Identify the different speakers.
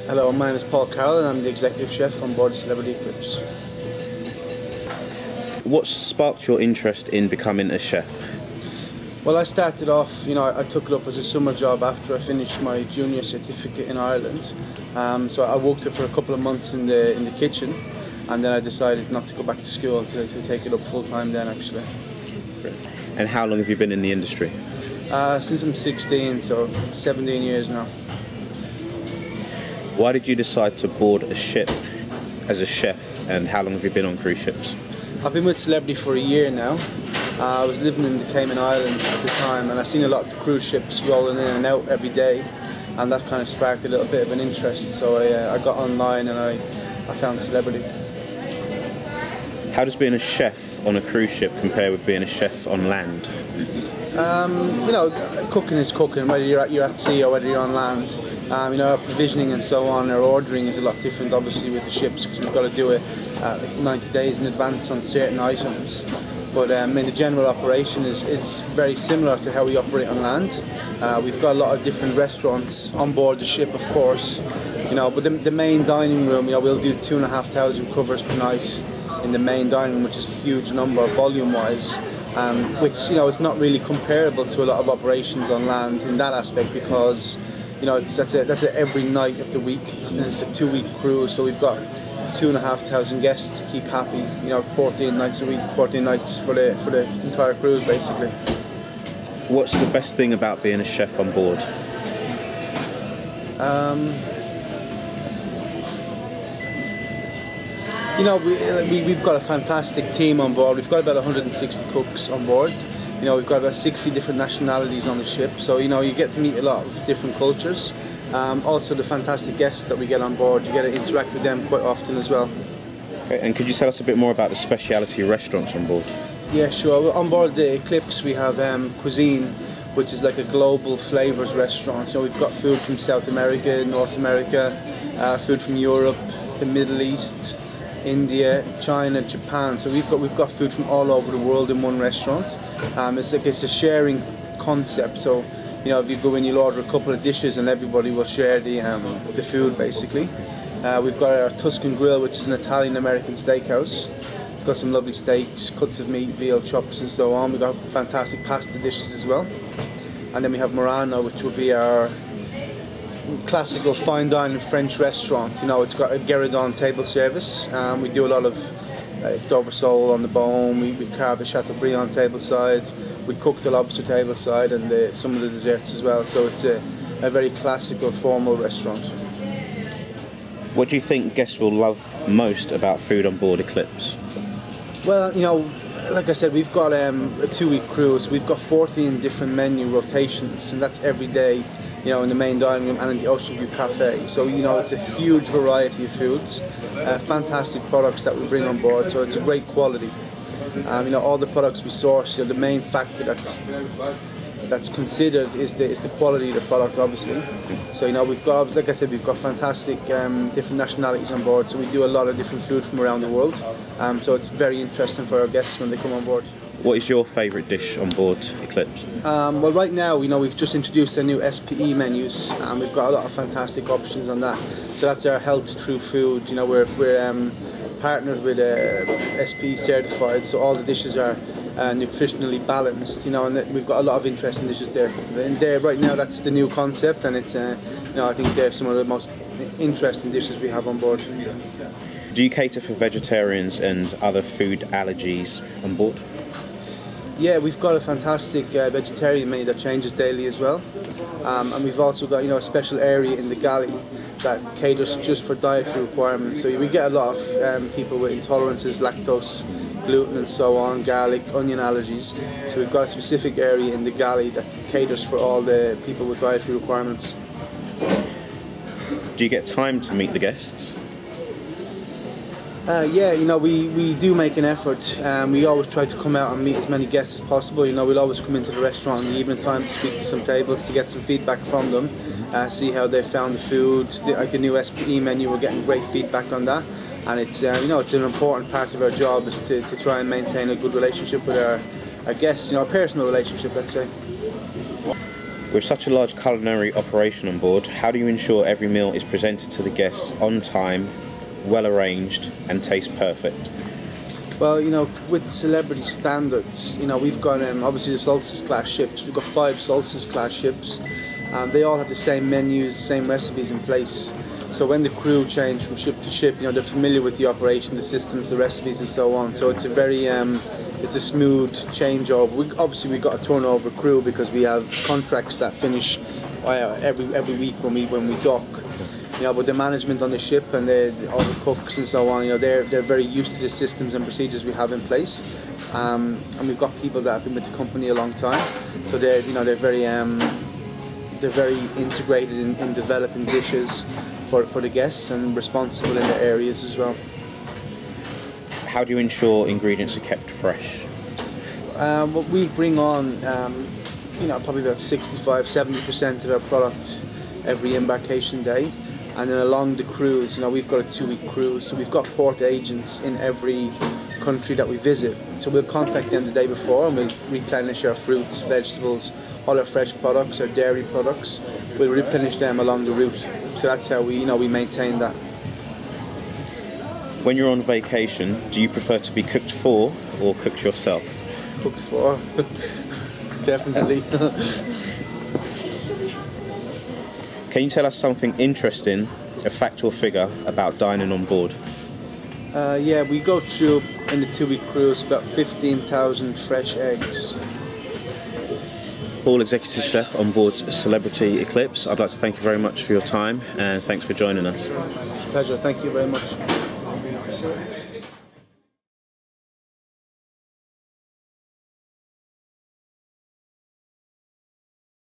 Speaker 1: Hello, my name is Paul Carroll and I'm the executive chef on board Celebrity Eclipse.
Speaker 2: What sparked your interest in becoming a chef?
Speaker 1: Well, I started off, I took it up as a summer job after I finished my junior certificate in Ireland. So I worked it for a couple of months in the kitchen, and then I decided not to go back to school, to take it up full time then actually.
Speaker 2: And how long have you been in the industry?
Speaker 1: Since I'm 16, so 17 years now.
Speaker 2: Why did you decide to board a ship as a chef, and how long have you been on cruise ships?
Speaker 1: I've been with Celebrity for a year now. I was living in the Cayman Islands at the time, and I've seen a lot of the cruise ships rolling in and out every day, and that kind of sparked a little bit of an interest. So I got online and I found Celebrity.
Speaker 2: How does being a chef on a cruise ship compare with being a chef on land?
Speaker 1: Cooking is cooking, whether you're at sea or whether you're on land. Our provisioning and so on, our ordering is a lot different obviously with the ships, because we've got to do it like 90 days in advance on certain items. But the general operation is very similar to how we operate on land. We've got a lot of different restaurants on board the ship, of course. But the main dining room, we'll do 2,500 covers per night in the main dining room, which is a huge number volume-wise. Which it's not really comparable to a lot of operations on land in that aspect, because that's it every night of the week. It's a 2-week cruise, so we've got 2,500 guests to keep happy. 14 nights a week, 14 nights for the entire cruise basically.
Speaker 2: What's the best thing about being a chef on board?
Speaker 1: We've got a fantastic team on board. We've got about 160 cooks on board. We've got about 60 different nationalities on the ship, so you get to meet a lot of different cultures. Also the fantastic guests that we get on board, you get to interact with them quite often as well.
Speaker 2: Okay, and could you tell us a bit more about the speciality restaurants on board?
Speaker 1: Yeah, sure. On board the Eclipse we have cuisine, which is like a global flavours restaurant. We've got food from South America, North America, food from Europe, the Middle East, India, China, Japan. So we've got food from all over the world in one restaurant. It's a sharing concept. So if you go in, you'll order a couple of dishes and everybody will share the food basically. We've got our Tuscan Grill, which is an Italian-American steakhouse. We've got some lovely steaks, cuts of meat, veal chops and so on. We've got fantastic pasta dishes as well. And then we have Murano, which will be our classical fine dining French restaurant. It's got a Guéridon table service. We do a lot of Dover sole on the bone. We carve a Chateaubriand tableside. We cook the lobster tableside and some of the desserts as well. So it's a very classical, formal restaurant.
Speaker 2: What do you think guests will love most about food on board Eclipse?
Speaker 1: Well, like I said, we've got a 2-week cruise. We've got 14 different menu rotations, and that's every day. In the main dining room and in the Ocean View Cafe. So, it's a huge variety of foods, fantastic products that we bring on board, so it's a great quality. All the products we source, the main factor that's considered is the quality of the product, obviously. So, we've got, like I said, we've got fantastic different nationalities on board, so we do a lot of different food from around the world. So it's very interesting for our guests when they come on board.
Speaker 2: What is your favourite dish on board Eclipse?
Speaker 1: Well, right now, we've just introduced our new SPE menus, and we've got a lot of fantastic options on that. So that's our health true food. We're partnered with SPE certified, so all the dishes are nutritionally balanced. And we've got a lot of interesting dishes there. And there, right now, that's the new concept, and it's I think they're some of the most interesting dishes we have on board.
Speaker 2: Do you cater for vegetarians and other food allergies on board?
Speaker 1: Yeah, we've got a fantastic vegetarian menu that changes daily as well, and we've also got a special area in the galley that caters just for dietary requirements. So we get a lot of people with intolerances, lactose, gluten and so on, garlic, onion allergies. So we've got a specific area in the galley that caters for all the people with dietary requirements.
Speaker 2: Do you get time to meet the guests?
Speaker 1: Yeah, we do make an effort. We always try to come out and meet as many guests as possible. We'll always come into the restaurant in the evening time to speak to some tables to get some feedback from them, see how they found the food. Like the new SPE menu, we're getting great feedback on that, and it's it's an important part of our job is to try and maintain a good relationship with our guests. A personal relationship, let's say.
Speaker 2: With such a large culinary operation on board, how do you ensure every meal is presented to the guests on time, well arranged, and tastes perfect?
Speaker 1: Well, you know, with celebrity standards, you know, we've got obviously the Solstice class ships. We've got 5 Solstice class ships. They all have the same menus, same recipes in place. So when the crew change from ship to ship, you know, they're familiar with the operation, the systems, the recipes, and so on. So it's a very it's a smooth changeover. Obviously we've got a turnover crew because we have contracts that finish every week when we dock. You know, but the management on the ship and all the cooks and so on, you know, they're very used to the systems and procedures we have in place. And we've got people that have been with the company a long time, so they're very integrated in developing dishes for the guests and responsible in their areas as well.
Speaker 2: How do you ensure ingredients are kept fresh?
Speaker 1: What we bring on, you know, probably about 65-70% of our product every embarkation day. And then along the cruise, you know, we've got a 2-week cruise, so we've got port agents in every country that we visit. So we'll contact them the day before and we'll replenish our fruits, vegetables, all our fresh products, our dairy products. We'll replenish them along the route. So that's how we maintain that.
Speaker 2: When you're on vacation, do you prefer to be cooked for or cooked yourself?
Speaker 1: Cooked for, definitely.
Speaker 2: Can you tell us something interesting, a fact or figure, about dining on board?
Speaker 1: Yeah, we go through in the 2-week cruise about 15,000 fresh eggs.
Speaker 2: Paul, Executive Chef on board Celebrity Eclipse, I'd like to thank you very much for your time and thanks for joining us.
Speaker 1: It's a pleasure, thank you very much.